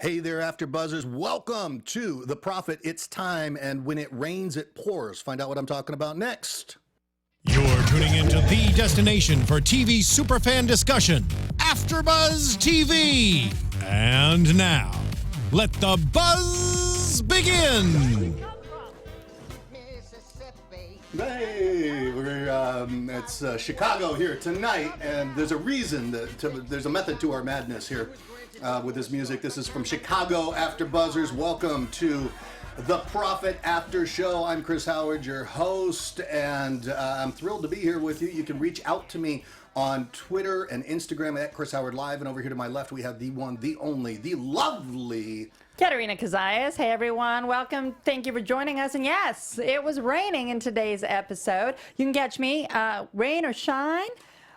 Hey there, AfterBuzzers. Welcome to The Profit. It's time, and when it rains, it pours. Find out what I'm talking about next. You're tuning into the destination for TV superfan discussion, AfterBuzz TV. And now, let the buzz begin. Hey, it's Chicago here tonight, and there's a reason, there's a method to our madness here with this music. This is from Chicago AfterBuzzers. Welcome to The Profit After Show. I'm Chris Howard, your host, and I'm thrilled to be here with you. You can reach out to me on Twitter and Instagram at Chris Howard Live, and over here to my left we have the one, the only, the lovely Katerina Cozias. Hey everyone, welcome. Thank you for joining us. And yes, it was raining in today's episode. You can catch me, rain or shine,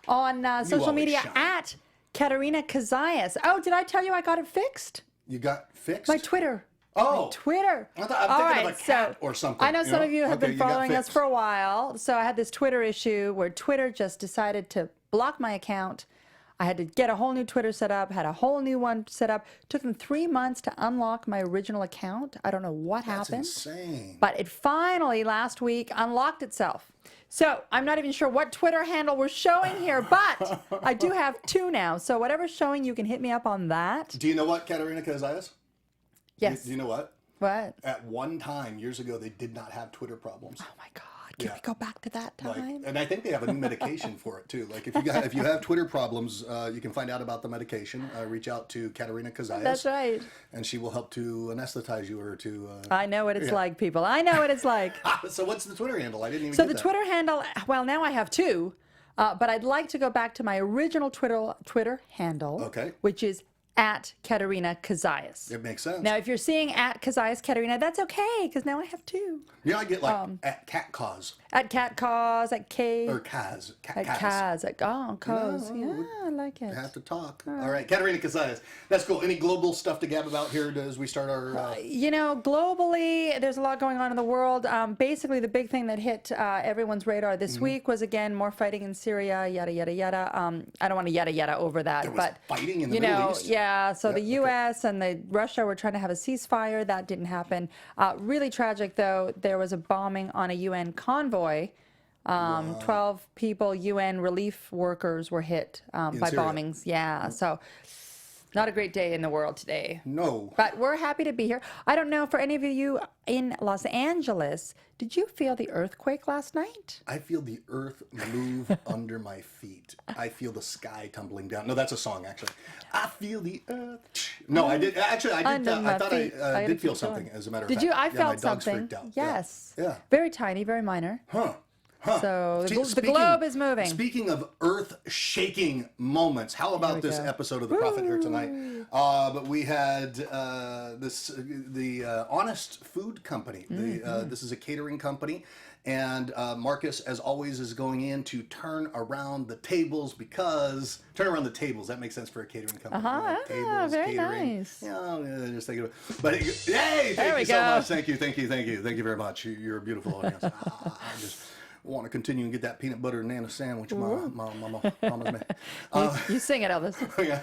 on social media shine. at Katerina Cozias. Oh, did I tell you I got it fixed? You got fixed? My Twitter. Oh. My Twitter. I'm thinking of a cat or something. I know some of you have been following us fixed. for a while. So I had this Twitter issue where Twitter just decided to block my account. I had to get a whole new Twitter set up, had a whole new one set up. Took them 3 months to unlock my original account. I don't know what happened. That's insane. But it finally, last week, unlocked itself. So I'm not even sure what Twitter handle we're showing here, but I do have 2 now. So whatever's showing, you can hit me up on that. Do you know what, Katerina Cozias? Yes. Do you know what? What? At one time, years ago, they did not have Twitter problems. Oh my God. Can we go back to that time? And I think they have a new medication for it too. Like if you have Twitter problems, you can find out about the medication. Reach out to Katerina Cozias. That's right. And she will help to anesthetize you or to. I know what it's like, people. I know what it's like. So what's the Twitter handle? I didn't even. So get the that. Twitter handle. Well, now I have 2, but I'd like to go back to my original Twitter handle. Okay. Which is at Katerina Cozias. It makes sense. Now, if you're seeing at Cozias Katerina, that's okay, because now I have 2. Yeah, I get like at Cat Cause. At Cat Cause, at K. Or Kaz. At Kaz. Cause. Yeah, I like it. Have to talk. All right, Katerina Cozias. That's cool. Any global stuff to gab about here as we start our... You know, globally, there's a lot going on in the world. Basically, the big thing that hit everyone's radar this week was, again, more fighting in Syria, yada, yada, yada. I don't want to yada, yada over that. There was but fighting in the Middle East? Yeah, so the U.S. and Russia were trying to have a ceasefire. That didn't happen. Really tragic, though. There was a bombing on a UN convoy. 12 people, UN relief workers, were hit by Syria. bombings. Yeah, so not a great day in the world today. No. But we're happy to be here. I don't know, for any of you in Los Angeles, did you feel the earthquake last night? I feel the earth move under my feet. I feel the sky tumbling down. No, that's a song, actually. I feel the earth. No, I did. Actually, I did. I thought I did feel something, as a matter of fact. Did you? I my felt dogs something. freaked out. Yes. Yeah. Very tiny, very minor. Huh. So the globe is moving. Speaking of earth-shaking moments, how about this episode of The Profit here tonight? But we had the Honest Food Company. This is a catering company. And Marcus, as always, is going in to turn around the tables that makes sense for a catering company. Tables, very catering. nice. Yeah, just think of it. But hey, thank you so much. Thank you very much. You're a beautiful audience. I just want to continue and get that peanut butter and nana sandwich mama's made. You sing it, Elvis. Yeah.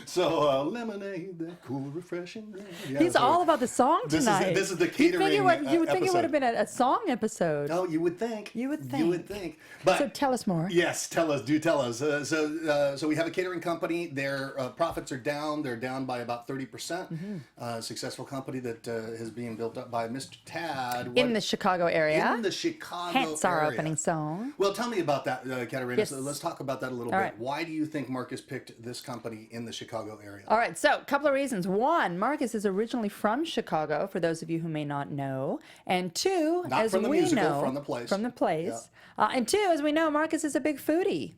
So lemonade, that cool, refreshing. Yeah, He's all about the song tonight. This is the catering You would think it would have been a song episode. Oh, you would think. You would think. But so tell us more. Yes, tell us. Do tell us. So we have a catering company. Their profits are down. They're down by about 30%. Successful company that is being built up by Mr. Tad. In the Chicago area. In the Chicago Hence our area. opening song. Well, tell me about that, Katerina. Yes. So let's talk about that a little bit. Right. Why do you think Marcus picked this company in the Chicago area? All right, so a couple of reasons. 1, Marcus is originally from Chicago, for those of you who may not know. And 2, Not as from the we musical, know, from the place. From the place. And 2, as we know, Marcus is a big foodie.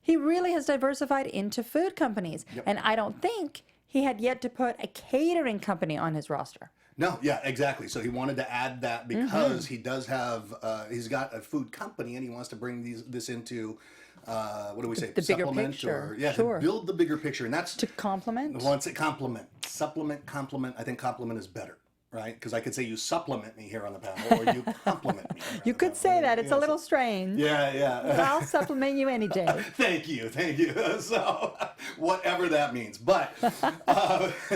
He really has diversified into food companies. Yep. And I don't think he had yet to put a catering company on his roster. No, yeah, exactly. So he wanted to add that because he does have, he's got a food company and he wants to bring this into, what do we say? The bigger supplement picture. or Sure. to build the bigger picture, and that's To complement. Wants it complement, supplement, complement. I think complement is better. right? Because I could say you supplement me here on the panel, or you compliment me. You could say that. It's a little strange. Yeah. I'll supplement you any day. Thank you. So, whatever that means. But,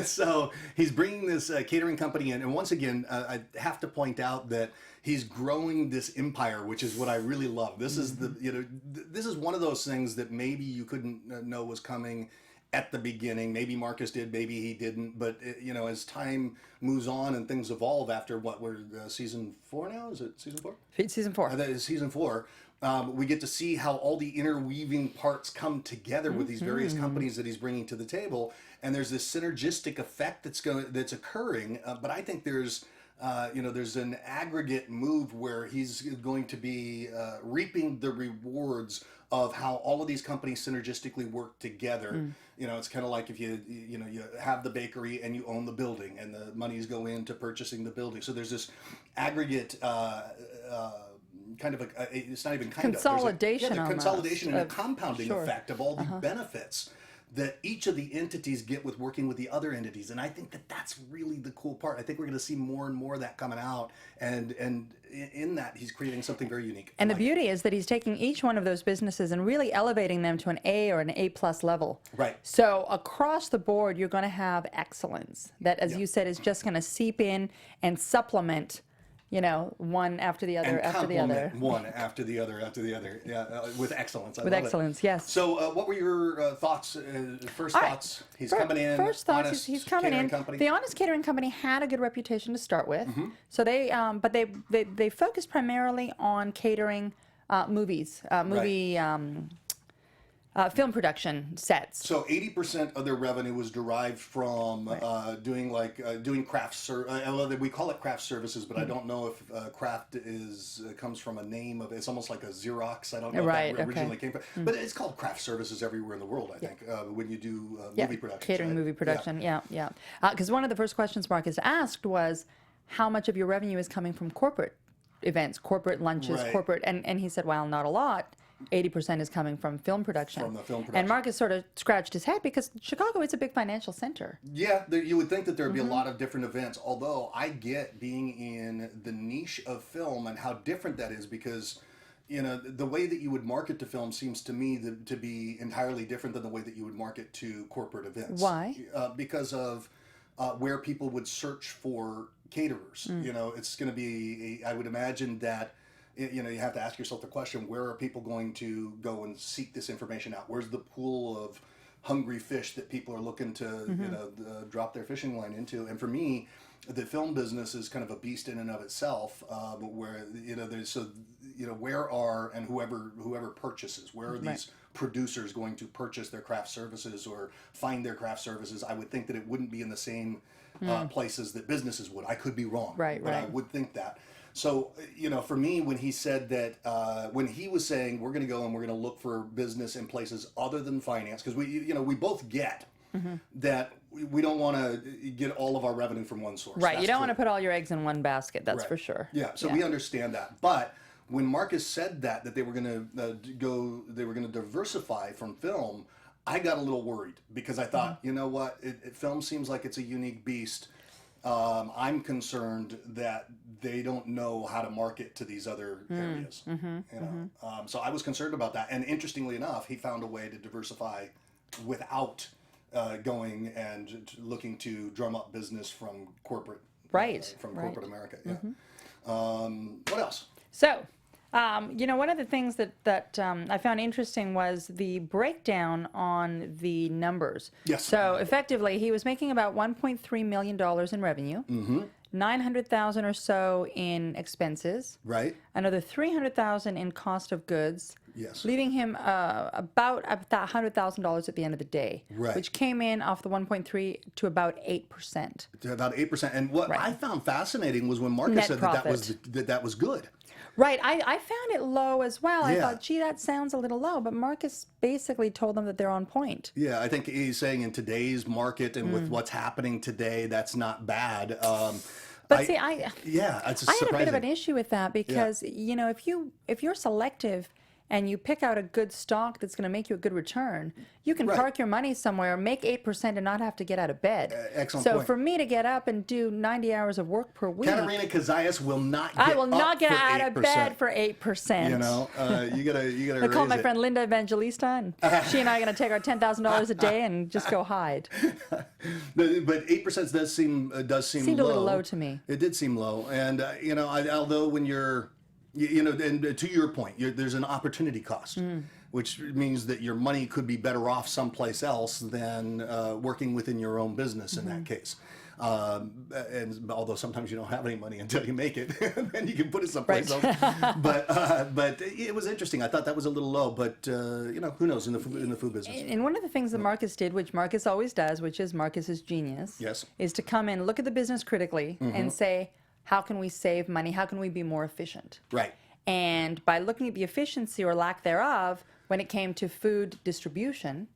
so he's bringing this catering company in. And once again, I have to point out that he's growing this empire, which is what I really love. This is this is one of those things that maybe you couldn't know was coming at the beginning. Maybe Marcus did, maybe he didn't. But, as time moves on and things evolve after we're season 4 now? Is it season 4? Season 4. That is season 4. We get to see how all the interweaving parts come together with these various companies that he's bringing to the table. And there's this synergistic effect that's occurring. But I think there's an aggregate move where he's going to be reaping the rewards of how all of these companies synergistically work together. It's kind of like if you have the bakery and you own the building, and the monies go into purchasing the building. So there's this aggregate kind of it's not even kind consolidation, of consolidation and a compounding sure. effect of all the benefits that each of the entities get with working with the other entities. And I think that that's really the cool part. I think we're going to see more and more of that coming out. And in that, he's creating something very unique. And the beauty is that he's taking each one of those businesses and really elevating them to an A or an A+ level. Right. So across the board, you're going to have excellence that, as you said, is just going to seep in and supplement one after the other, after the other. One after the other, after the other. Yeah, with excellence. With excellence, yes. So what were your thoughts, first thoughts? He's coming in, First thoughts, he's coming in. Company. The Honest Catering Company had a good reputation to start with. So they focused primarily on catering movies, film production sets. So 80% of their revenue was derived from doing craft we call it craft services, but I don't know if craft comes from a name of, it's almost like a Xerox. I don't know if that originally came from, but it's called craft services everywhere in the world, I think, when you do movie production. Catering movie production, yeah. Because one of the first questions Marcus asked was, how much of your revenue is coming from corporate events, corporate lunches, corporate, and he said, well, not a lot. 80% is coming from film production. From the film production. And Marcus sort of scratched his head because Chicago is a big financial center. Yeah, you would think that there would be a lot of different events, although I get being in the niche of film and how different that is, because the way that you would market to film seems to me to be entirely different than the way that you would market to corporate events. Why? Because of where people would search for caterers. It's going to be, I would imagine that you have to ask yourself the question, where are people going to go and seek this information out? Where's the pool of hungry fish that people are looking to drop their fishing line into? And for me, the film business is kind of a beast in and of itself, where there's where are, and whoever purchases, where are these producers going to purchase their craft services or find their craft services? I would think that it wouldn't be in the same places that businesses would. I could be wrong, but I would think that. So, for me, when he said that, when he was saying we're going to go and we're going to look for business in places other than finance, because we both get that we don't want to get all of our revenue from one source. Right. You don't want to put all your eggs in one basket. That's for sure. Yeah. So we understand that. But when Marcus said that they were going to diversify from film, I got a little worried because I thought, you know what, film seems like it's a unique beast. I'm concerned that they don't know how to market to these other areas. So I was concerned about that. And interestingly enough, he found a way to diversify without going and looking to drum up business from corporate, corporate America. What else? So, one of the things that I found interesting was the breakdown on the numbers. Yes. So effectively, he was making about $1.3 million in revenue, $900,000 or so in expenses, another $300,000 in cost of goods, leaving him about $100,000 at the end of the day, which came in off the 1.3 to about 8%. To about 8%. And what I found fascinating was when Marcus said that was good. Right. I found it low as well. I thought, gee, that sounds a little low. But Marcus basically told them that they're on point. Yeah, I think he's saying in today's market and with what's happening today, that's not bad. But see, I had a bit of an issue with that because, if you're selective and you pick out a good stock that's going to make you a good return, you can park your money somewhere, make 8% and not have to get out of bed. Excellent so point. for me to get up and do 90 hours of work per week, Katerina Cozias will not get I will not get out of 8%. bed for 8%. You know, you gotta I call raise my it. friend Linda Evangelista, and she and I are going to take our $10,000 a day and just go hide. But 8% does seem Seemed low. a little low to me. It did seem low, and you know, although when you're, you know, and to your point, there's an opportunity cost, which means that your money could be better off someplace else than working within your own business in that case. And although sometimes you don't have any money until you make it, and you can put it someplace else. But it was interesting. I thought that was a little low, but you know, who knows in the food business. And one of the things that Marcus did, which Marcus always does, which is Marcus's genius, Yes. is to come in, look at the business critically, and say, how can we save money? How can we be more efficient? Right. And by looking at the efficiency or lack thereof, when it came to food distribution,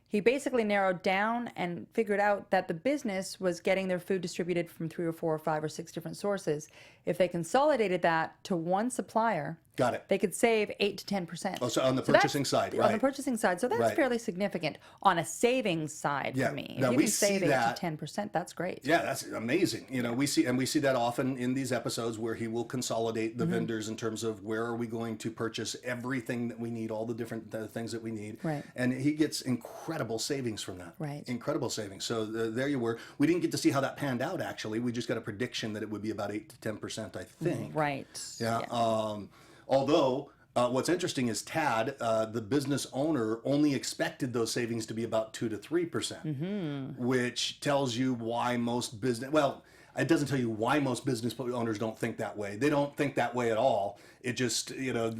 he basically narrowed down and figured out that the business was getting their food distributed from 3 or 4 or 5 or 6 different sources. If they consolidated that to one supplier, Got it. they could save 8 to 10%. Oh, so on the purchasing side, On right. the purchasing side. So that's Right. fairly significant on a savings side Yeah. for me. If Now, you we can see save 8 that- to 10%, that's great. Yeah, that's amazing. You know, we see that often in these episodes where he will consolidate the vendors in terms of where are we going to purchase everything that we need, all the different things that we need. Right. And he gets incredible savings from that. Right. Incredible savings. So there you were. We didn't get to see how that panned out, actually. We just got a prediction that it would be about 8 to 10%, I think. Right. Yeah. Although what's interesting is Tad, the business owner, only expected those savings to be about 2 to 3%, which tells you why most business. Well, it doesn't tell you why most business owners don't think that way. They don't think that way at all. It just, you know,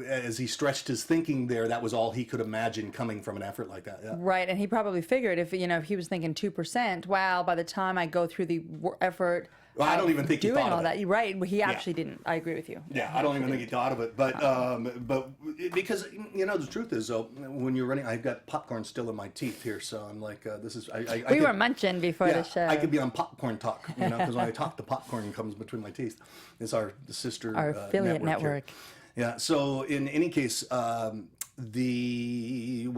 as he stretched his thinking there, that was all he could imagine coming from an effort like that. Yeah. Right, and he probably figured if if he was thinking 2%, wow, by the time I go through the effort, Well, I don't even think he doing thought all of that, it. right? He actually didn't. I agree with you. Yeah, I don't even think he thought of it, but because you know the truth is though, when you're running, I've got popcorn still in my teeth here, so I'm like, this is. We were munching before the show. I could be on popcorn talk, you know, because when I talk, the popcorn comes between my teeth. It's our sister Our affiliate network here. network. Yeah. So in any case, what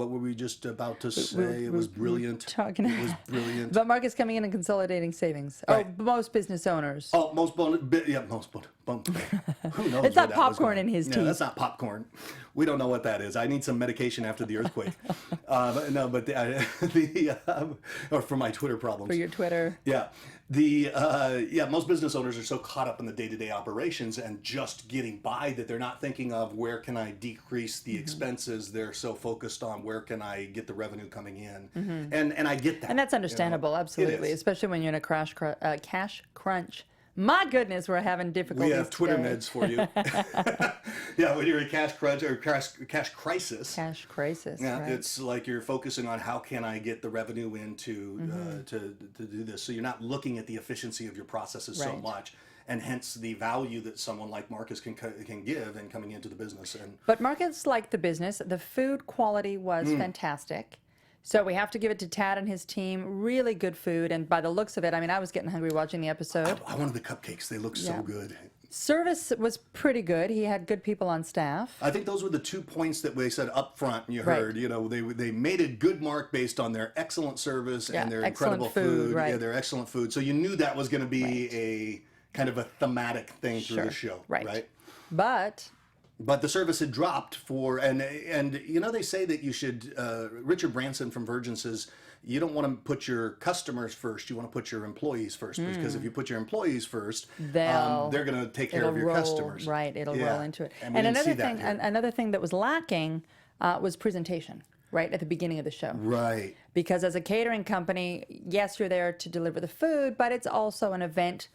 were we just about to say? It was brilliant. It was brilliant. But Marcus coming in and consolidating savings. Right. Oh, most business owners. Oh, most who knows? It's where not that was popcorn going. in his No, teeth. that's not popcorn. We don't know what that is. I need some medication after the earthquake. Or for my Twitter problems. For your Twitter. Yeah. Most business owners are so caught up in the day-to-day operations and just getting by that they're not thinking of where can I decrease the expenses. They're so focused on where can I get the revenue coming in. And I get that. And that's understandable, absolutely, It is. especially when you're in a cash crunch. My goodness, we're having difficulties We have Twitter today. meds for you. Yeah, when you're in cash crunch or cash crisis. Cash crisis, Yeah, right. it's like you're focusing on how can I get the revenue in to do this. So you're not looking at the efficiency of your processes so Right. much, and hence the value that someone like Marcus can give in coming into the business. And But Marcus liked the business. The food quality was fantastic. So we have to give it to Tad and his team. Really good food. And by the looks of it, I mean, I was getting hungry watching the episode. I wanted the cupcakes. They look so Yeah. good. Service was pretty good. He had good people on staff. I think those were the 2 points that we said up front. And you Right. heard, you know, they made a good mark based on their excellent service Yeah, and their excellent incredible food, right. Yeah, their excellent food. So you knew that was going to be a kind of a thematic thing through the show, Right. But the service had dropped and you know, they say that you should, Richard Branson from Virgin says, you don't want to put your customers first, you want to put your employees first, because if you put your employees first, they're going to take care of your roll, customers. Right, it'll Yeah. roll into it. And we didn't see that here. Another thing that was lacking was presentation, right, at the beginning of the show. Right. Because as a catering company, yes, you're there to deliver the food, but it's also an event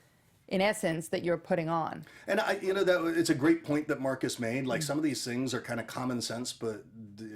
in essence that you're putting on. And it's a great point that Marcus made. Like some of these things are kind of common sense, but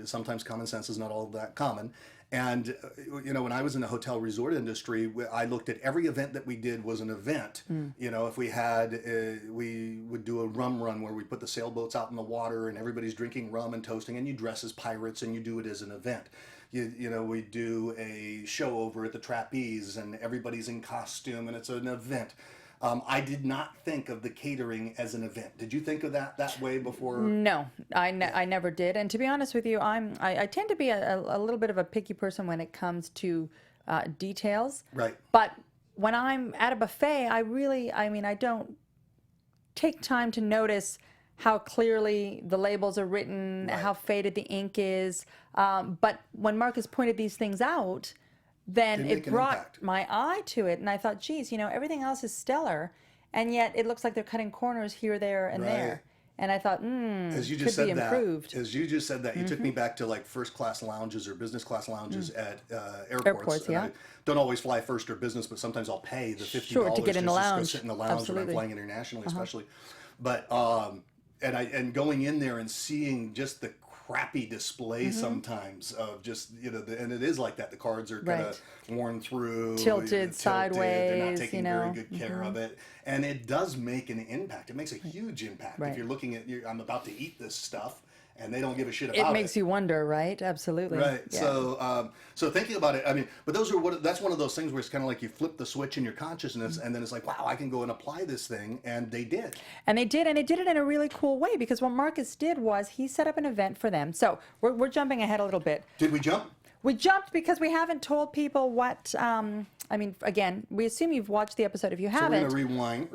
sometimes common sense is not all that common. And you know, when I was in the hotel resort industry, I looked at every event that we did was an event. You know, if we had, we would do a rum run where we put the sailboats out in the water and everybody's drinking rum and toasting, and you dress as pirates and you do it as an event. You know, we do a show over at the trapeze and everybody's in costume and it's an event. I did not think of the catering as an event. Did you think of that way before? No, I never did. And to be honest with you, I tend to be a little bit of a picky person when it comes to details. Right. But when I'm at a buffet, I don't take time to notice how clearly the labels are written, how faded the ink is. But when Marcus pointed these things out, then it brought my eye to it. And I thought, geez, everything else is stellar. And yet it looks like they're cutting corners here, there, and there. And I thought, as you just could said be improved. As you just said that, you took me back to like first class lounges or business class lounges at airports. Yeah. I don't always fly first or business, but sometimes I'll pay the $50 Sure, to get in the just lounge. to go sit in the lounge Absolutely. when I'm flying internationally, especially. But and going in there and seeing just the crappy display sometimes of just and it is like that. The cards are kind of worn through, tilted sideways. They're not taking very good care of it, and it does make an impact. It makes a huge impact if you're looking at. I'm about to eat this stuff, and they don't give a shit about it. It makes you wonder, right? Absolutely. Right. Yeah. So thinking about it, I mean, but that's one of those things where it's kind of like you flip the switch in your consciousness, and then it's like, wow, I can go and apply this thing, and they did. And they did it in a really cool way, because what Marcus did was he set up an event for them. So we're jumping ahead a little bit. Did we jump? We jumped because we haven't told people what. Again, we assume you've watched the episode. If you haven't, So we're gonna rewind.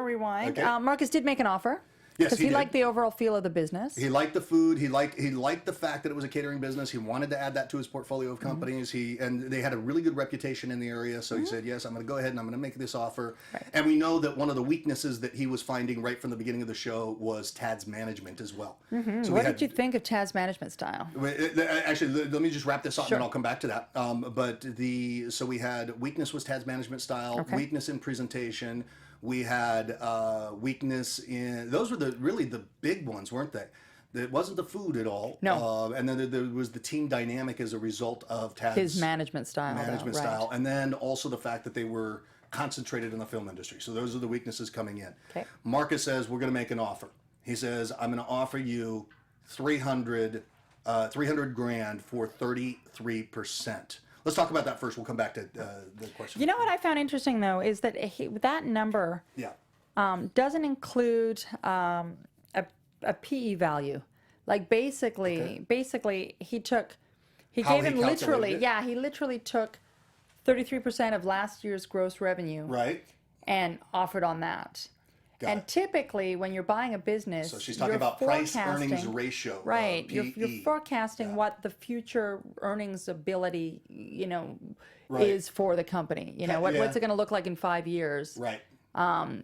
rewind. Okay. Marcus did make an offer. Yes, because he he did. liked the overall feel of the business. He liked the food. He liked the fact that it was a catering business. He wanted to add that to his portfolio of companies. And they had a really good reputation in the area. So he said, yes, I'm going to go ahead and I'm going to make this offer. Right. And we know that one of the weaknesses that he was finding right from the beginning of the show was Tad's management as well. So What did you think of Tad's management style? Actually, let me just wrap this up Sure. and then I'll come back to that. So we had weakness was Tad's management style, weakness in presentation. We had weakness in, those were really the big ones, weren't they? It wasn't the food at all. No. And then there was the team dynamic as a result of Tad's His management style. style. And then also the fact that they were concentrated in the film industry. So those are the weaknesses coming in. Okay. Marcus says, we're going to make an offer. He says, I'm going to offer you 300 grand for 33%. Let's talk about that first. We'll come back to the question. You know what I found interesting, though, is that that number doesn't include a PE value. Like basically, he gave him literally, he literally took 33% of last year's gross revenue, right, and offered on that. And typically, when you're buying a business, so she's talking about price earnings ratio, right? PE. You're forecasting what the future earnings ability, is for the company. What's it going to look like in 5 years? Right.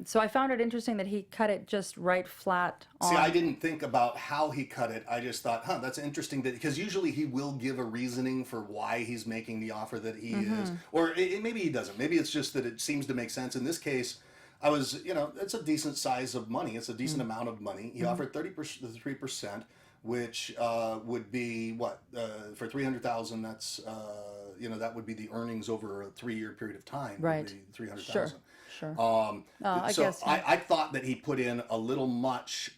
So I found it interesting that he cut it just right flat on. See, I didn't think about how he cut it. I just thought, that's interesting, because usually he will give a reasoning for why he's making the offer that he is, or maybe he doesn't. Maybe it's just that it seems to make sense. In this case, I was, it's a decent size of money. It's a decent amount of money. He offered 33%, which would be what for 300,000. That's that would be the earnings over a 3-year period of time. Right. Would be 300,000. Sure. I thought that he put in a little much.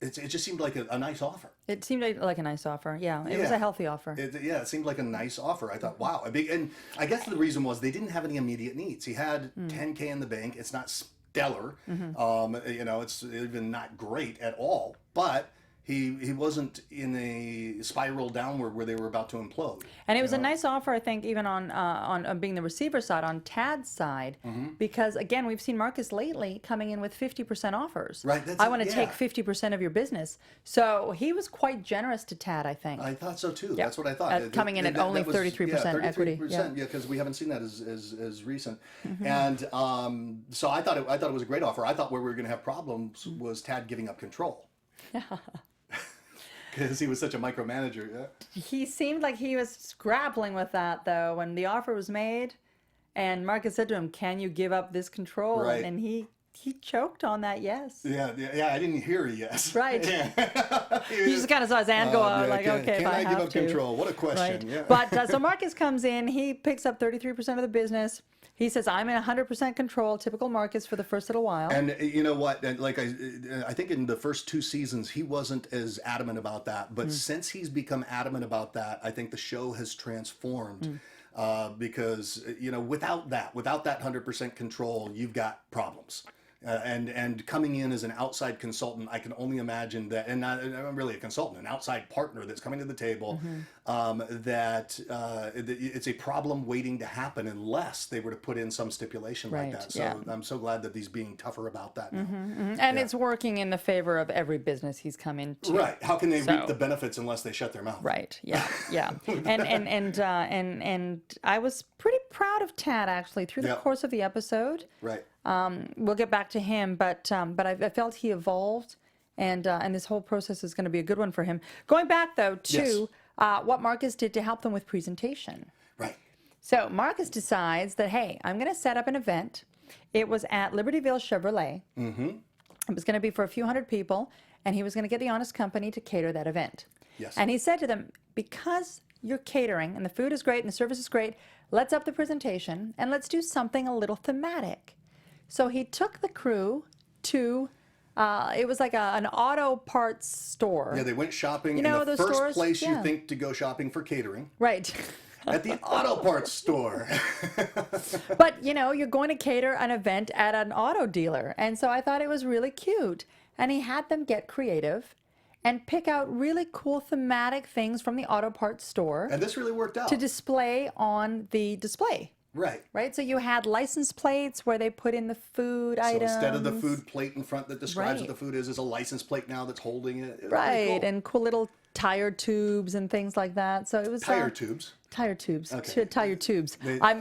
It just seemed like a nice offer. It seemed like a nice offer. Yeah, it was a healthy offer. It seemed like a nice offer. I thought, wow, and I guess the reason was they didn't have any immediate needs. He had $10K in the bank. It's not stellar. It's even not great at all. But he wasn't in a spiral downward where they were about to implode. And it was a nice offer, I think, even on being the receiver side, on Tad's side, because again, we've seen Marcus lately coming in with 50% offers. Right. I want to take 50% of your business. So he was quite generous to Tad, I think. I thought so too. Yeah. That's what I thought. Coming in at only 33% equity. 33%, because we haven't seen that as recent. And so I thought it was a great offer. I thought where we were going to have problems was Tad giving up control. Because he was such a micromanager. Yeah. He seemed like he was grappling with that, though, when the offer was made, and Marcus said to him, "Can you give up this control?" Right. And he choked on that yes. Yeah. I didn't hear a yes. Right. Yeah. He just kind of saw his hand go out, like, okay, can if I give have up to. control? What a question. Right. Yeah. But so Marcus comes in, he picks up 33% of the business. He says, I'm in 100% control, typical Marcus for the first little while. And you know what? Like I think in the first 2 seasons, he wasn't as adamant about that. But since he's become adamant about that, I think the show has transformed. because without that 100% control, you've got problems. And coming in as an outside consultant, I can only imagine that, and not I'm really a consultant, an outside partner that's coming to the table, that it's a problem waiting to happen unless they were to put in some stipulation like that. So I'm so glad that he's being tougher about that now. And it's working in the favor of every business he's come into. Right. How can they reap the benefits unless they shut their mouth? Right. Yeah. Yeah. and I was pretty proud of Tad actually through the course of the episode. Right. We'll get back to him, but I felt he evolved, and this whole process is going to be a good one for him. Going back though to what Marcus did to help them with presentation. Right. So Marcus decides that, hey, I'm going to set up an event. It was at Libertyville Chevrolet. It was going to be for a few hundred people, and he was going to get the Honest Company to cater that event. Yes. And he said to them, because you're catering and the food is great and the service is great, let's up the presentation and let's do something a little thematic. So he took the crew to, it was like an auto parts store. Yeah, they went shopping in know the those first stores? place you think to go shopping for catering. Right. At the auto parts store. But, you're going to cater an event at an auto dealer. And so I thought it was really cute. And he had them get creative and pick out really cool thematic things from the auto parts store. And this really worked out. To display on the display. Right. Right. So you had license plates where they put in the food items. So instead of the food plate in front that describes what the food is a license plate now that's holding it. Right. Really cool. And cool little tire tubes and things like that. So it was tire tubes. Tire tubes. Okay. Tire tubes. She my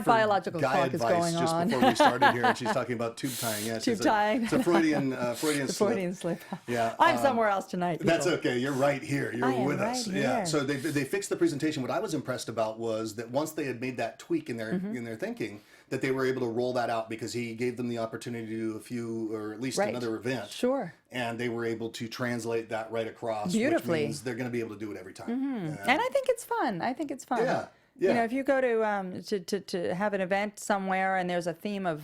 biological clock is going just on. before we started here, and she's talking about tube tying. Yeah, tube tying. It's a Freudian slip. Freudian slip. Yeah. I'm somewhere else tonight. People. That's okay. You're right here. You're with us. Right Yeah. here. So they fixed the presentation. What I was impressed about was that once they had made that tweak in their thinking, that they were able to roll that out because he gave them the opportunity to do a few or at least another event. Sure. And they were able to translate that right across. Beautifully. Which means they're going to be able to do it every time. And I think it's fun. Yeah. Yeah. If you go to have an event somewhere and there's a theme of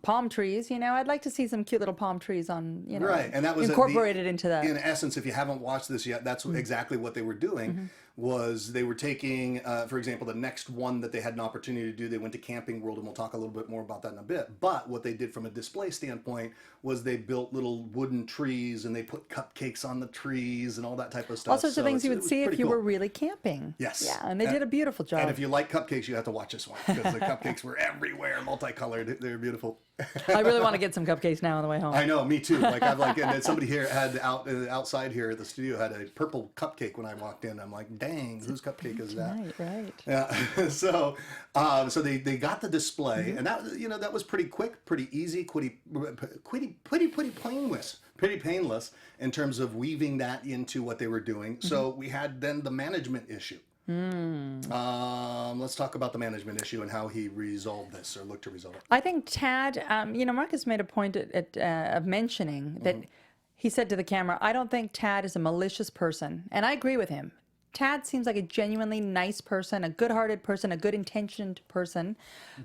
palm trees, I'd like to see some cute little palm trees on, right. And that was incorporated into that. In essence, if you haven't watched this yet, that's exactly what they were doing. Was they were taking, for example, the next one that they had an opportunity to do, they went to Camping World, and we'll talk a little bit more about that in a bit. But what they did from a display standpoint was they built little wooden trees, and they put cupcakes on the trees and all that type of stuff. All sorts of things you would see if you were really camping. Yes. Yeah, and they did a beautiful job. And if you like cupcakes, you have to watch this one, because the cupcakes were everywhere, multicolored. They're beautiful. I really want to get some cupcakes now on the way home. I know, me too. And somebody here had outside here at the studio had a purple cupcake when I walked in. I'm like, dang, whose cupcake is that? Right. Yeah. So they got the display, and that was pretty quick, pretty easy, pretty painless in terms of weaving that into what they were doing. So we had then the management issue. Let's talk about the management issue and how he resolved this or looked to resolve it. I think Tad, Marcus made a point of mentioning that he said to the camera, I don't think Tad is a malicious person. And I agree with him. Tad seems like a genuinely nice person, a good-hearted person, a good-intentioned person.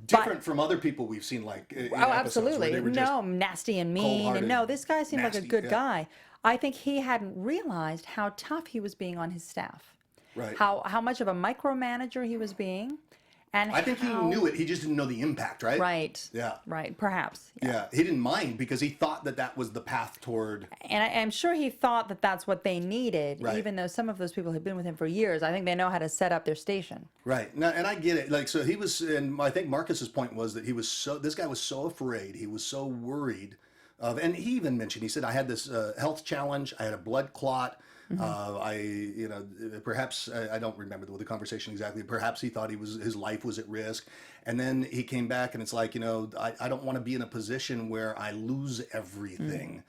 Different from other people we've seen, absolutely. No, nasty and mean. And no, this guy seemed like a good guy. I think he hadn't realized how tough he was being on his staff. Right. How much of a micromanager he was being. And I think he knew it. He just didn't know the impact, right? Right. Yeah. Right. Perhaps. Yeah. He didn't mind because he thought that was the path toward. And I'm sure he thought that that's what they needed, right. Even though some of those people had been with him for years. I think they know how to set up their station. Right. Now, and I get it. So he was, and I think Marcus's point was that this guy was so afraid. He was so worried of, and he even mentioned, he said, I had this health challenge. I had a blood clot. Perhaps I don't remember the conversation exactly. Perhaps he thought his life was at risk, and then he came back and it's like, I don't want to be in a position where I lose everything,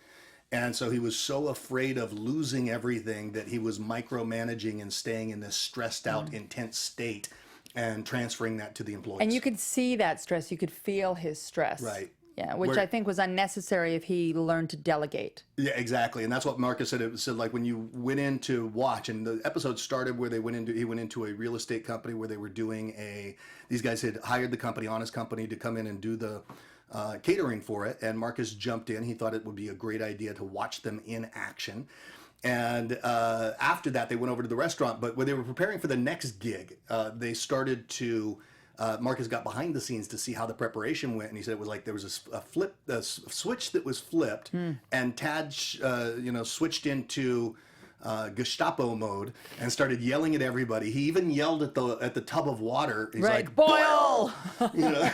and so he was so afraid of losing everything that he was micromanaging and staying in this stressed out, intense state, and transferring that to the employees. And you could see that stress. You could feel his stress. Right. Yeah, which I think was unnecessary if he learned to delegate. Yeah, exactly, and that's what Marcus said. It said like when you went in to watch, and the episode started where he went into a real estate company where they were doing these guys had hired the company, Honest Company, to come in and do the catering for it, and Marcus jumped in. He thought it would be a great idea to watch them in action. And after that, they went over to the restaurant. But when they were preparing for the next gig, they started to. Marcus got behind the scenes to see how the preparation went, and he said it was like there was a switch that was flipped, and Tad, switched into Gestapo mode and started yelling at everybody. He even yelled at the tub of water. He's like, boil! You know?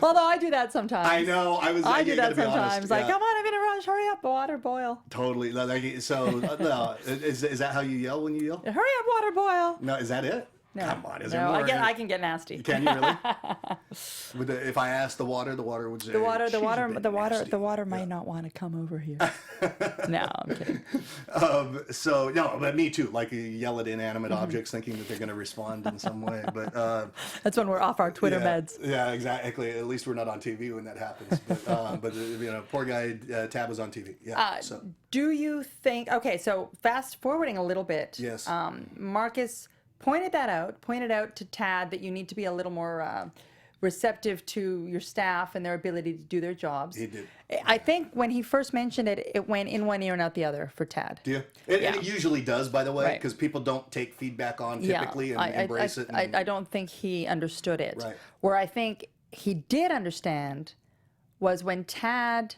Although I do that sometimes. I know. I do that sometimes. Honest. Like, yeah. come on, I'm in a rush. Hurry up, water boil. Totally. So, no, is that how you yell when you yell? Hurry up, water boil. No, is that it? No. Come on, is there No, more? I can get nasty. Can you really? If I asked the water would say. The water nasty. might not want to come over here. No, I'm kidding. So no, but me too. Like you yell at inanimate objects, thinking that they're going to respond in some way. But that's when we're off our Twitter meds. Yeah, exactly. At least we're not on TV when that happens. But poor guy Tab was on TV. Yeah. Do you think? Okay, so fast forwarding a little bit. Yes. Marcus pointed out to Tad that you need to be a little more receptive to your staff and their ability to do their jobs. He did. I think when he first mentioned it, it went in one ear and out the other for Tad. Do you? And it usually does, by the way, because people don't take feedback on typically and embrace it. I don't think he understood it. Right. Where I think he did understand was when Tad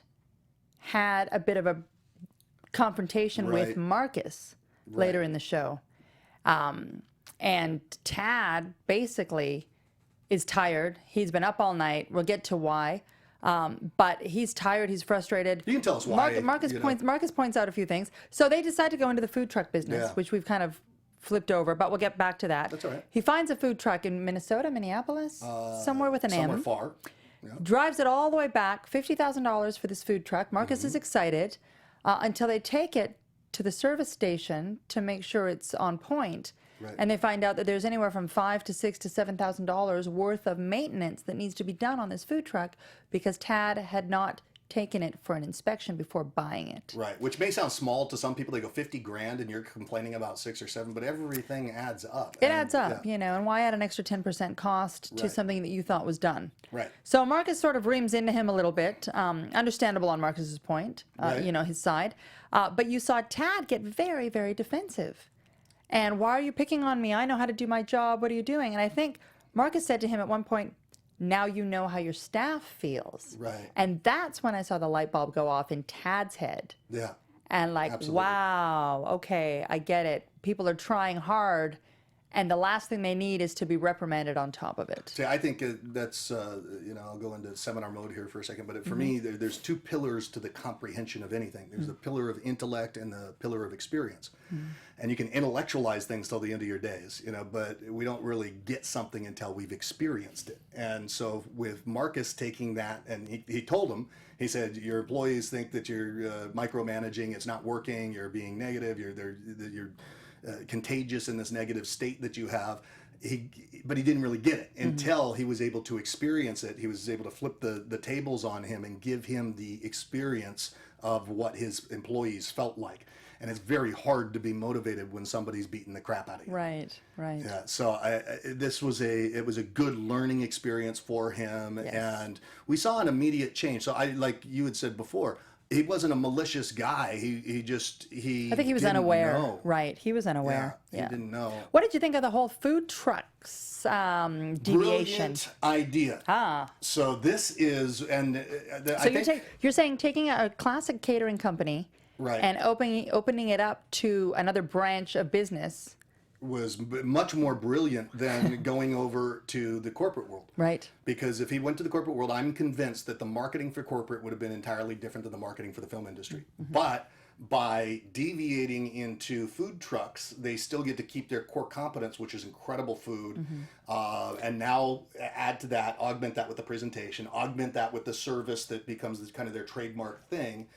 had a bit of a confrontation with Marcus later in the show. And Tad basically is tired. He's been up all night. We'll get to why. But he's tired. He's frustrated. You can tell us why. Marcus points out a few things. So they decide to go into the food truck business, which we've kind of flipped over, but we'll get back to that. That's all right. He finds a food truck in Minneapolis, somewhere with an M. Somewhere far. Yeah. Drives it all the way back, $50,000 for this food truck. Marcus is excited until they take it to the service station to make sure it's on point. Right. And they find out that there's anywhere from $5,000 to $6,000 to $7,000 worth of maintenance that needs to be done on this food truck because Tad had not taken it for an inspection before buying it. Right, which may sound small to some people. They go 50 grand and you're complaining about 6 or 7, but everything adds up. It adds up, and why add an extra 10% cost to something that you thought was done? Right. So Marcus sort of reams into him a little bit, understandable on Marcus's point, his side. But you saw Tad get very, very defensive. And why are you picking on me? I know how to do my job. What are you doing? And I think Marcus said to him at one point, now you know how your staff feels. Right. And that's when I saw the light bulb go off in Tad's head. Yeah. And like, absolutely. Wow, okay, I get it. People are trying hard, and the last thing they need is to be reprimanded on top of it. See, I think that's, I'll go into seminar mode here for a second, but for me, there's two pillars to the comprehension of anything. There's the pillar of intellect and the pillar of experience. And you can intellectualize things till the end of your days, but we don't really get something until we've experienced it. And so with Marcus taking that, and he told him, he said, your employees think that you're micromanaging, it's not working, you're being negative, you're contagious in this negative state that you have. But he didn't really get it until he was able to experience it. He was able to flip the tables on him and give him the experience of what his employees felt like. And it's very hard to be motivated when somebody's beating the crap out of you. Right. Yeah. So it was a good learning experience for him, and we saw an immediate change. So like you had said before, he wasn't a malicious guy. I think he was unaware. Know. Right. He was unaware. Yeah. He didn't know. What did you think of the whole food trucks deviation? Brilliant idea. So this is, you're saying taking a classic catering company, right, and opening it up to another branch of business was much more brilliant than going over to the corporate world. Right. Because if he went to the corporate world, I'm convinced that the marketing for corporate would have been entirely different than the marketing for the film industry. But by deviating into food trucks, they still get to keep their core competence, which is incredible food, and now add to that, augment that with the presentation, augment that with the service that becomes kind of their trademark thing.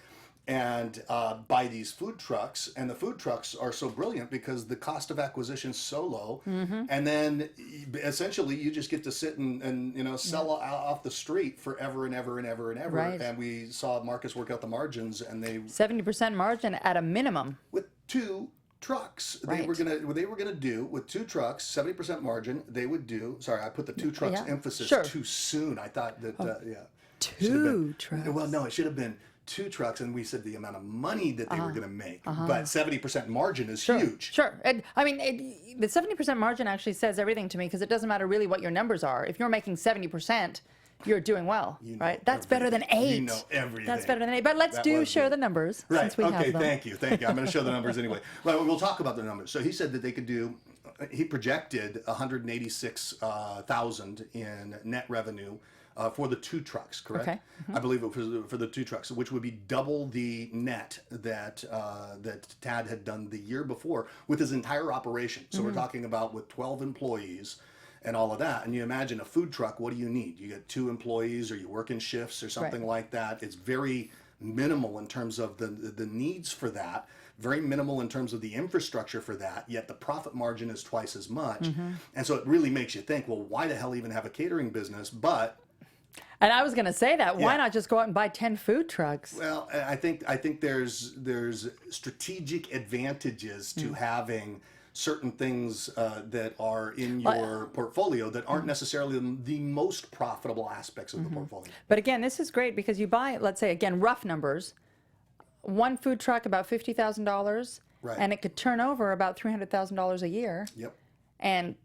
And buy these food trucks, and the food trucks are so brilliant because the cost of acquisition is so low, and then essentially you just get to sit and sell off the street forever and ever and ever and ever. Right. And we saw Marcus work out the margins, and they 70% margin at a minimum with 2 trucks. Right. They were gonna do with 2 trucks, 70% margin. They would do. Sorry, I put the 2 trucks emphasis too soon. I thought that 2 trucks. Well, no, it should have been 2 trucks, and we said the amount of money that they were going to make. But 70% margin is huge. Sure. And, I mean, the 70% margin actually says everything to me, because it doesn't matter really what your numbers are. If you're making 70%, you're doing well, right? That's better than 8. You know everything. That's better than 8. But let's share the numbers, since we have them. Thank you. I'm going to show the numbers anyway. Well, we'll talk about the numbers. So he said that they could do, he projected 186,000 in net revenue for the 2 trucks, correct? Okay. I believe it was for the 2 trucks, which would be double the net that Tad had done the year before with his entire operation. So we're talking about with 12 employees and all of that. And you imagine a food truck, what do you need? You get 2 employees, or you work in shifts or something like that. It's very minimal in terms of the needs for that, very minimal in terms of the infrastructure for that, yet the profit margin is twice as much. And so it really makes you think, well, why the hell even have a catering business? And I was going to say that. Why not just go out and buy 10 food trucks? Well, I think there's strategic advantages to having certain things that are in your portfolio that aren't necessarily the most profitable aspects of the portfolio. But again, this is great, because you buy, let's say, again, rough numbers, 1 food truck about $50,000, and it could turn over about $300,000 a year. Yep. And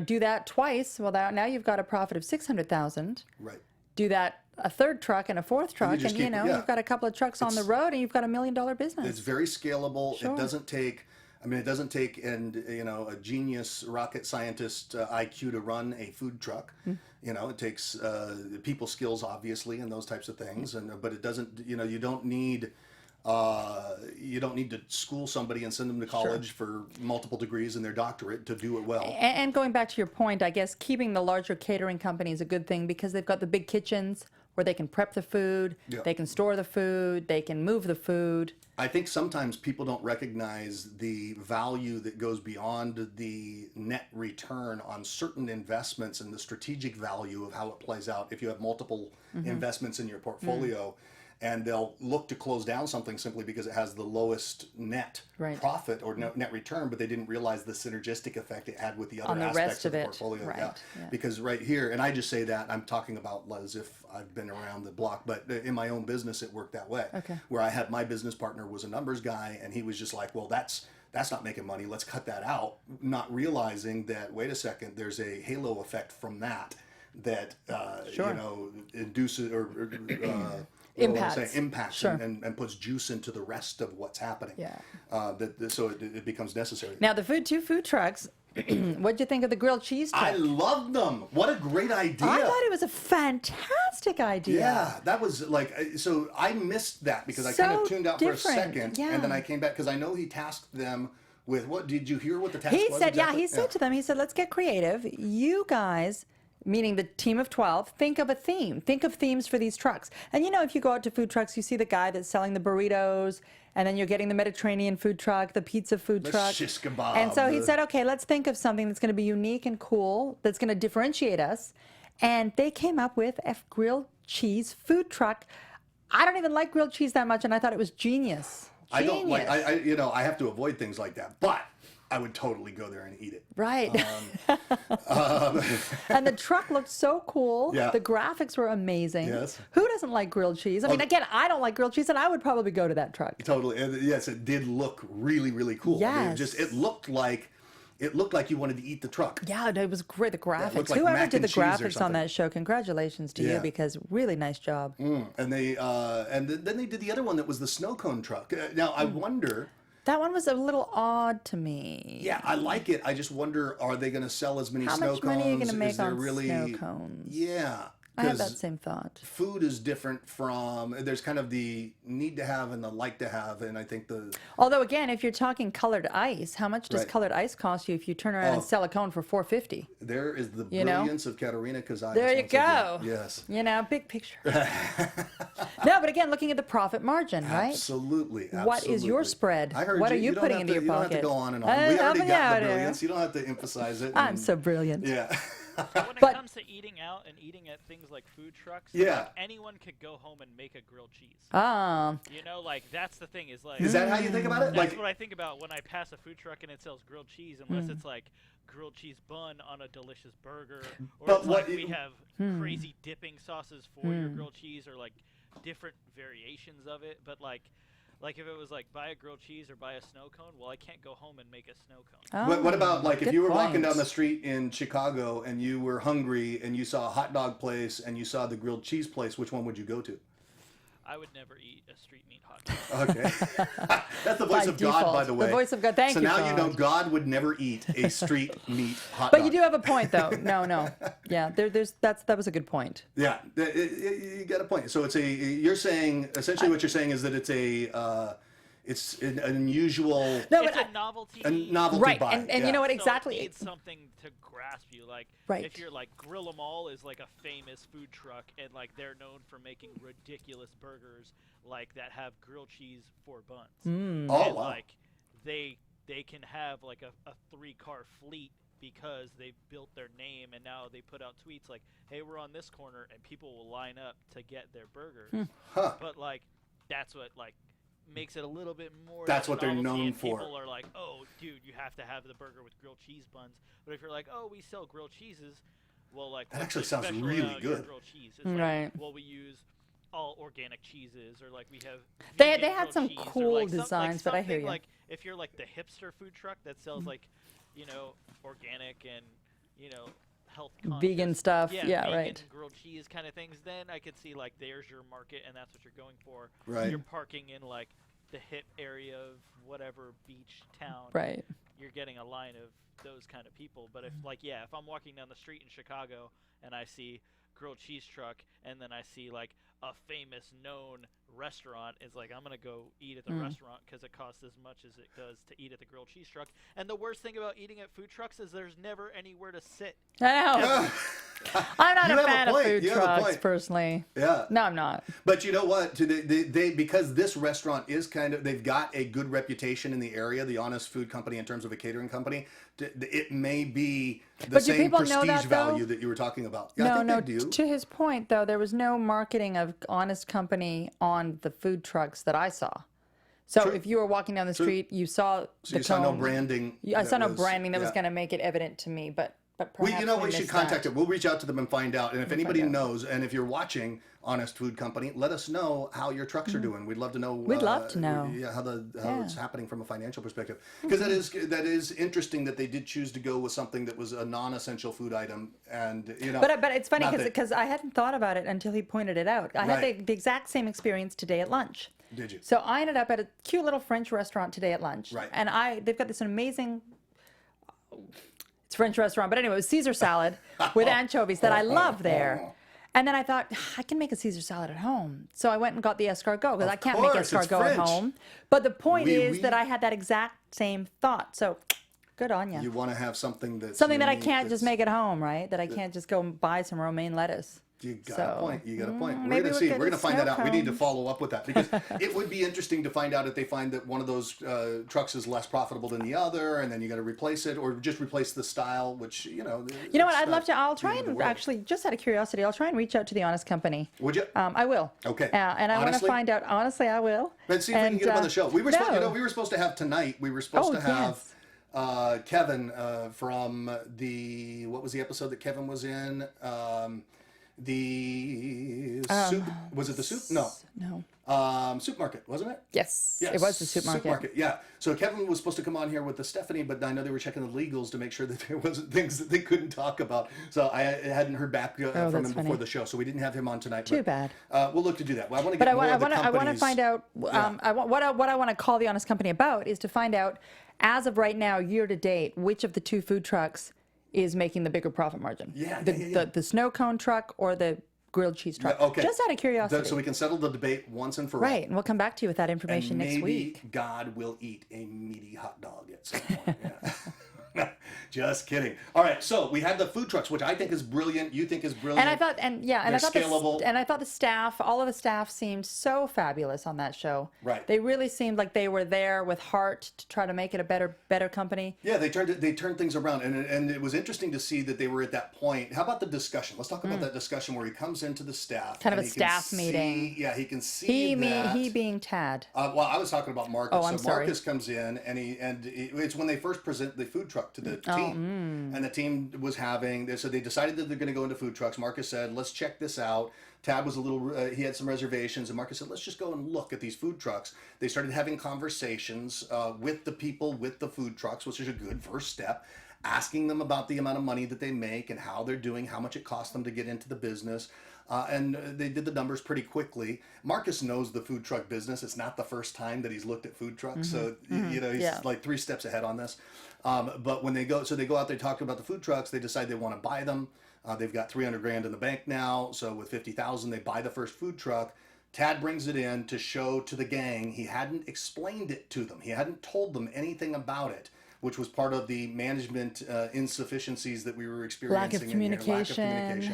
do that twice. Well, now you've got a profit of $600,000. Right. Do that a 3rd truck and a 4th truck, and you've got a couple of trucks on the road, and you've got $1 million business. It's very scalable. It doesn't take. It doesn't take a genius rocket scientist IQ to run a food truck. It takes people skills, obviously, and those types of things. But it doesn't. You don't need to school somebody and send them to college for multiple degrees and their doctorate to do it well. And going back to your point, I guess keeping the larger catering company is a good thing, because they've got the big kitchens where they can prep the food, they can store the food, they can move the food. I think sometimes people don't recognize the value that goes beyond the net return on certain investments, and the strategic value of how it plays out if you have multiple investments in your portfolio. And they'll look to close down something simply because it has the lowest net profit or net return, but they didn't realize the synergistic effect it had with the other aspects of the portfolio. Because right here, and I just say that, I'm talking about as if I've been around the block, but in my own business, it worked that way. Where I had my business partner was a numbers guy, and he was just like, well, that's not making money. Let's cut that out. Not realizing that, wait a second, there's a halo effect from that induces or impacts and puts juice into the rest of what's happening. So it becomes necessary. Now, the 2 food trucks, what'd you think of the grilled cheese truck? I love them. What a great idea. I thought it was a fantastic idea. Yeah, that was so I missed that because I kind of tuned out for a second, and then I came back because I know he tasked them with what? Did you hear what the task was? He said, exactly? he said to them, let's get creative. You guys, meaning the team of 12, think of a theme. Think of themes for these trucks. And if you go out to food trucks, you see the guy that's selling the burritos, and then you're getting the Mediterranean food truck, the pizza food truck. Shish kebab. And so he said, okay, let's think of something that's going to be unique and cool, that's going to differentiate us. And they came up with a grilled cheese food truck. I don't even like grilled cheese that much, and I thought it was genius. I don't like, I have to avoid things like that, but I would totally go there and eat it. Right. And the truck looked so cool. The graphics were amazing. Who doesn't like grilled cheese? I mean, again, I don't like grilled cheese, and I would probably go to that truck. Totally. And yes, it did look really, really cool. I mean, it looked like you wanted to eat the truck. Yeah, it was great. The graphics. Like whoever did the graphics on that show, congratulations to you, because really nice job. And they then they did the other one that was the snow cone truck. Now I wonder. That one was a little odd to me. Yeah, I like it. I just wonder, are they going to sell as many snow cones? How much money are you going to make on snow cones? Yeah. I had that same thought. Food is different from, there's kind of the need to have and the like to have, and I think Although again, if you're talking colored ice, how much does colored ice cost you if you turn around and sell a cone for $4.50? There is the brilliance of Katerina Cozias. There you go. Yes. Big picture. No, but again, looking at the profit margin, right? Absolutely. What is your spread? I heard what are you putting into your pocket? You don't have to go on and on. We already got the brilliance. You don't have to emphasize it. I'm so brilliant. Yeah. When it comes to eating out and eating at things like food trucks, anyone could go home and make a grilled cheese. That's the thing. Is that how you think about it? That's what I think about when I pass a food truck and it sells grilled cheese, unless it's like grilled cheese bun on a delicious burger, or we have crazy dipping sauces for your grilled cheese, or like different variations of it, but like if it was like buy a grilled cheese or buy a snow cone, well, I can't go home and make a snow cone. What about like if you were walking point. down the street in Chicago and you were hungry and you saw a hot dog place and you saw the grilled cheese place, which one would you go to? I would never eat a street meat hot dog. Okay. That's the voice By of God, default. by the way. The voice of God. Thank so you, now God. you know God would never eat a street meat hot But dog. you do have a point, though. No. Yeah, that was a good point. Yeah, you got a point. So you're saying, essentially what you're saying is that it's an unusual... No, it's but a novelty. right, buy. and yeah. you know what, So exactly. it needs something to grasp you. Like, Right. if you're like Grill 'Em All is like a famous food truck, and like they're known for making ridiculous burgers like that have grilled cheese for buns. Oh, And wow. like they can have like a 3-car fleet because they've built their name, and now they put out tweets like, hey, we're on this corner, and people will line up to get their burgers. Huh. But like that's what like makes it a little bit more That's than what they're novelty, known and for. People are like, oh, dude, you have to have the burger with grilled cheese buns. But if you're like, oh, we sell grilled cheeses, well, like That what's actually so sounds special really about your good. grilled cheese? It's like, Right. well, we use all organic cheeses, or like we have They vegan had grilled some cheese, or, cool like, designs, but I hear something you. Like if you're like the hipster food truck that sells like, organic and health conscious, Vegan stuff, yeah, vegan right. grilled cheese kind of things, then I could see like there's your market and that's what you're going for. Right. You're parking in like the hip area of whatever beach town. Right. You're getting a line of those kind of people. But if if I'm walking down the street in Chicago and I see grilled cheese truck and then I see like a famous known restaurant, it's like I'm gonna go eat at the restaurant because it costs as much as it does to eat at the grilled cheese truck. And the worst thing about eating at food trucks is there's never anywhere to sit. I know. I'm not You a have a fan of point. food You have a trucks point. personally. Yeah. No, I'm not. But you know what? They because this restaurant is they've got a good reputation in the area, the Honest Food Company in terms of a catering company. It may be the But do same people know prestige that, though? value that you were talking about. Yeah, I think No. they do. To his point, though, there was no marketing of Honest Company on the food trucks that I saw. So True. if you were walking down the street, you saw So you saw no branding. I saw no was- branding that was yeah. going to make it evident to me, but perhaps We should contact them. We'll reach out to them and find out. And if anybody out. knows, and if you're watching Honest Food Company, let us know how your trucks are doing. We'd love to know. We'd love to know. Yeah, how it's happening from a financial perspective. Because that is interesting that they did choose to go with something that was a non-essential food item, and But it's funny not that- because I hadn't thought about it until he pointed it out. I had Right. the exact same experience today at lunch. Did you? So I ended up at a cute little French restaurant today at lunch. Right. And they've got this amazing, it's a French restaurant, but anyway, it was Caesar salad with anchovies that I love there. And then I thought, I can make a Caesar salad at home. So I went and got the escargot because I can't make course, it's escargot at French. home. But the point Oui, is oui. that I had that exact same thought. So good on you. You want to have something that's Something that I unique, can't just that's- make at home, right? That I can't just go and buy some romaine lettuce. You got a point. You got a point. We're maybe gonna we'll see. get We're gonna a find that snow out. We need to cone. follow up with that because it would be interesting to find out if they find that one of those trucks is less profitable than the other, and then you got to replace it, or just replace the style, which You know what? I'd love to. I'll try and actually, just out of curiosity, I'll try and reach out to the Honest Company. Would you? I will. Okay. And I want to Honestly? find out. Honestly, I will. Let's see if we can get him on the show. We were no. we were supposed to have tonight. We were supposed Oh, to have yes. Kevin from what was the episode that Kevin was in? The soup, was it the soup? No. No. Supermarket, wasn't it? Yes. Yes, It was the supermarket. Yeah. So Kevin was supposed to come on here with the Stephanie, but I know they were checking the legals to make sure that there wasn't things that they couldn't talk about. So I hadn't heard back from him that's before funny. the show, so we didn't have him on tonight. Too but, bad. We'll look to do that. Well, I want to But get I more of the want to companies. find out. What I want to call the Honest Company about is to find out, as of right now, year to date, which of the two food trucks is making the bigger profit margin. Yeah. The snow cone truck or the grilled cheese truck. Okay. Just out of curiosity. So we can settle the debate once and for all. Right, and we'll come back to you with that information And next maybe week. God will eat a meaty hot dog at some point. Yeah. Just kidding. All right, so we had the food trucks, which I think is brilliant. You think is brilliant. And I thought, They're scalable. and I thought the staff, all of the staff, seemed so fabulous on that show. Right. They really seemed like they were there with heart to try to make it a better company. Yeah, they turned things around, and it was interesting to see that they were at that point. How about the discussion? Let's talk about that discussion where he comes into the staff. Kind of and a he can staff meeting. Yeah, he can see that. He being Tad. Well, I was talking about Marcus. Oh, I'm so sorry. Marcus comes in, and it's when they first present the food truck to the team. team. And the team was so they decided that they're going to go into food trucks. Marcus said, let's check this out. Tad was he had some reservations, and Marcus said, let's just go and look at these food trucks. They started having conversations with the people with the food trucks, which is a good first step, asking them about the amount of money that they make and how they're doing, how much it costs them to get into the business. And they did the numbers pretty quickly. Marcus knows the food truck business. It's not the first time that he's looked at food trucks. So, he's like 3 steps ahead on this. But when they go out there, talk about the food trucks, they decide they want to buy them. They've got $300,000 in the bank now. So with $50,000, they buy the first food truck. Tad brings it in to show to the gang. He hadn't explained it to them. He hadn't told them anything about it, which was part of the management insufficiencies that we were experiencing. Lack of communication.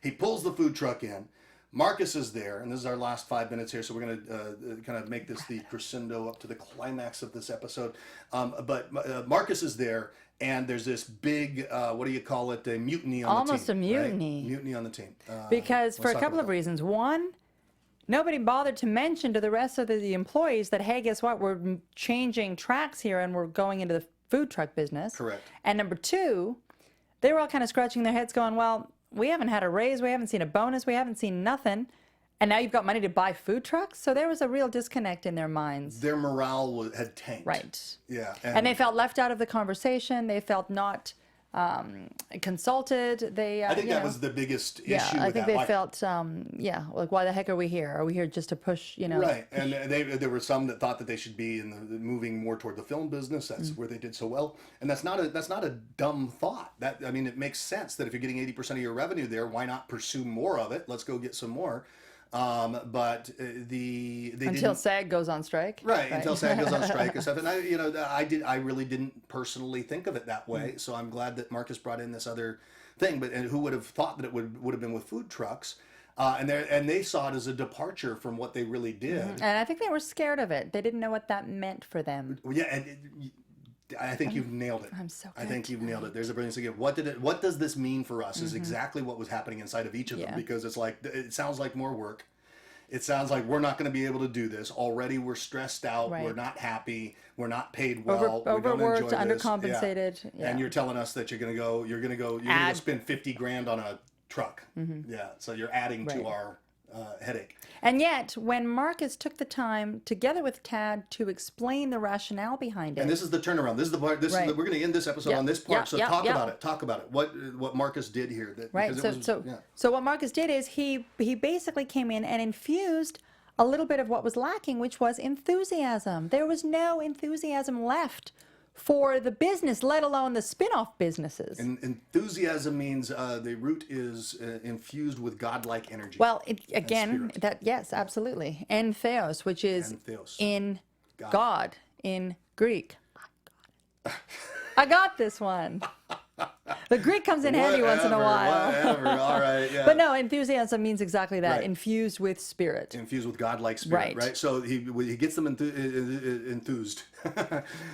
He pulls the food truck in. Marcus is there, and this is our last 5 minutes here, so we're going to kind of make this the crescendo up to the climax of this episode. But Marcus is there, and there's this big, what do you call it, a mutiny on the team. Almost a mutiny. Right? Mutiny on the team. Because for a couple of reasons. One, nobody bothered to mention to the rest of the employees that, hey, guess what, we're changing tracks here and we're going into the food truck business. Correct. And number two, they were all kind of scratching their heads going, well, we haven't had a raise, we haven't seen a bonus, we haven't seen nothing, and now you've got money to buy food trucks? So there was a real disconnect in their minds. Their morale had tanked. Right. Yeah. And they felt left out of the conversation. They felt not consulted. I think that was the biggest issue with I think that. they felt, like, why the heck are we here? Are we here just to push, Right, and there were some that thought that they should be moving more toward the film business. That's where they did so well, and that's not a dumb thought. It makes sense that if you're getting 80% of your revenue there, why not pursue more of it? Let's go get some more. But until SAG goes on strike, right? Until SAG goes on strike and stuff. And I really didn't personally think of it that way. So I'm glad that Marcus brought in this other thing. And who would have thought that it would have been with food trucks? And they saw it as a departure from what they really did. And I think they were scared of it. They didn't know what that meant for them. Yeah, and I think you've nailed it. I'm so good. I think you've nailed it. There's a brilliance again. What does this mean for us? Is exactly what was happening inside of each of them, because it's like, it sounds like more work. It sounds like we're not going to be able to do this. Already we're stressed out. Right. We're not happy. We're not paid well. Overworked, undercompensated. Yeah. And you're telling us that you're going to go spend $50,000 on a truck. Yeah. So you're adding to our headache. And yet, when Marcus took the time, together with Tad, to explain the rationale behind it. And this is the turnaround. This is the part. We're going to end this episode on this part. So talk about it. Talk about it. What Marcus did here. So what Marcus did is he basically came in and infused a little bit of what was lacking, which was enthusiasm. There was no enthusiasm left for the business, let alone the spin-off businesses. And enthusiasm means the root is infused with godlike energy. Well, yes, absolutely. Entheos, which is in God in Greek. I got this one. The Greek comes in handy once in a while. Whatever, all right, yeah. But no, enthusiasm means exactly that, right. Infused with spirit. Infused with godlike spirit, right? So he gets them enthused.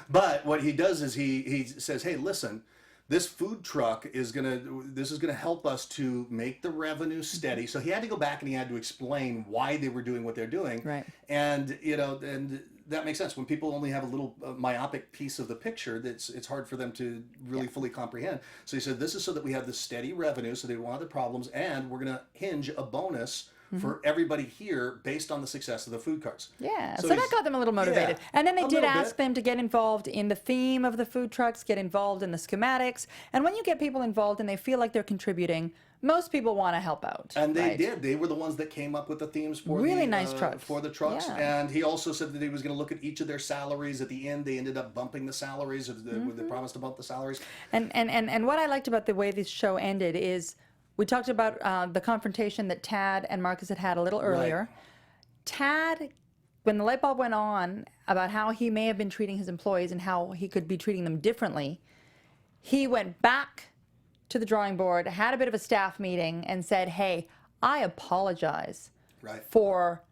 But what he does is he says, hey, listen, this food truck is gonna help us to make the revenue steady. So he had to go back and he had to explain why they were doing what they're doing. Right. And that makes sense. When people only have a little myopic piece of the picture, it's hard for them to really fully comprehend. So he said, this is so that we have this steady revenue, so they won't have the problems, and we're going to hinge a bonus for everybody here based on the success of the food carts. Yeah, so that got them a little motivated. And then they did ask them to get involved in the theme of the food trucks, get involved in the schematics. And when you get people involved and they feel like they're contributing, most people want to help out. And they did. They were the ones that came up with the themes for nice trucks. For the trucks. Yeah. And he also said that he was going to look at each of their salaries. At the end, they ended up bumping the salaries. They promised to bump the salaries. And what I liked about the way this show ended is we talked about the confrontation that Tad and Marcus had a little earlier. Right. Tad, when the light bulb went on about how he may have been treating his employees and how he could be treating them differently, he went back to the drawing board, had a bit of a staff meeting, and said, hey, I apologize for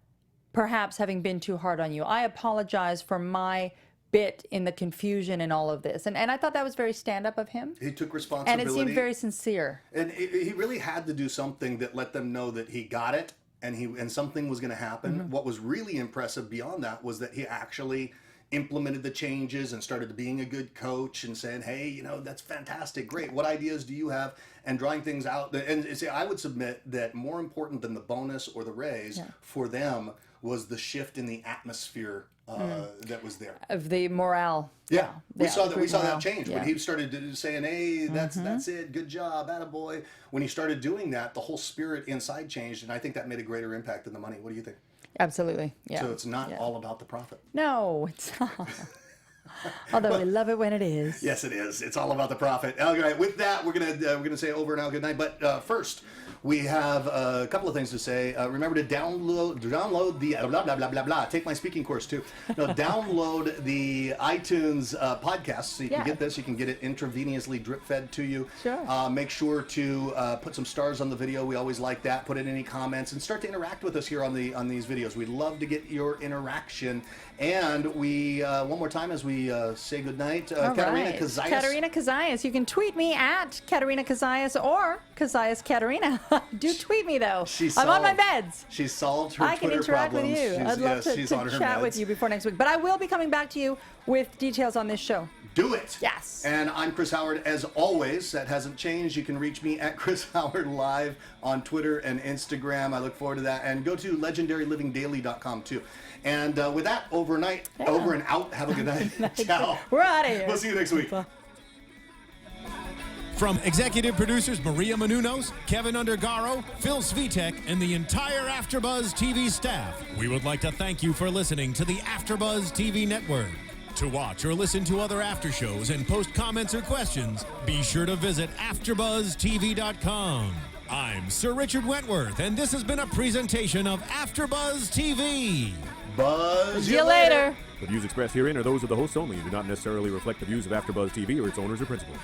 perhaps having been too hard on you. I apologize for my bit in the confusion and all of this. And I thought that was very stand-up of him. He took responsibility. And it seemed very sincere. And he really had to do something that let them know that he got it and something was going to happen. What was really impressive beyond that was that he actually implemented the changes and started being a good coach and saying, hey, you know, that's fantastic, great, what ideas do you have, and drawing things out. And see, I would submit that more important than the bonus or the raise for them was the shift in the atmosphere that was there. Of the morale. Yeah, we saw that. We saw morale. that change when he started saying, "Hey, that's it, good job, attaboy." When he started doing that, the whole spirit inside changed, and I think that made a greater impact than the money. What do you think? Absolutely. Yeah. So it's not all about the profit. No, it's not. Although we love it when it is. Yes, it is. It's all about the profit. All right. With that, we're gonna say over and out good night. But first, we have a couple of things to say. Remember to download the blah blah blah blah blah. Take my speaking course too. No, download the iTunes podcast so you can get this. You can get it intravenously drip fed to you. Sure. Make sure to put some stars on the video. We always like that. Put in any comments and start to interact with us here on these videos. We'd love to get your interaction. And we one more time as we say goodnight, Katerina Cozias. Katerina Cozias. You can tweet me at Katerina Cozias or Cozias Katerina. Do tweet me though. I'm on my meds. She solved her I can Twitter interact problems. with you. I'd love to chat with you before next week. But I will be coming back to you with details on this show. Do it. Yes. And I'm Chris Howard. As always, that hasn't changed. You can reach me at Chris Howard Live on Twitter and Instagram. I look forward to that. And go to legendarylivingdaily.com too. And with that, over and out. Have a good night. Ciao. We're out of here. We'll see you next week. From executive producers Maria Menounos, Kevin Undergaro, Phil Svitek, and the entire AfterBuzz TV staff, we would like to thank you for listening to the AfterBuzz TV network. To watch or listen to other after shows and post comments or questions, be sure to visit AfterBuzzTV.com. I'm Sir Richard Wentworth, and this has been a presentation of AfterBuzz TV. Buzz See you later. The views expressed herein are those of the hosts only and do not necessarily reflect the views of AfterBuzz TV or its owners or principals.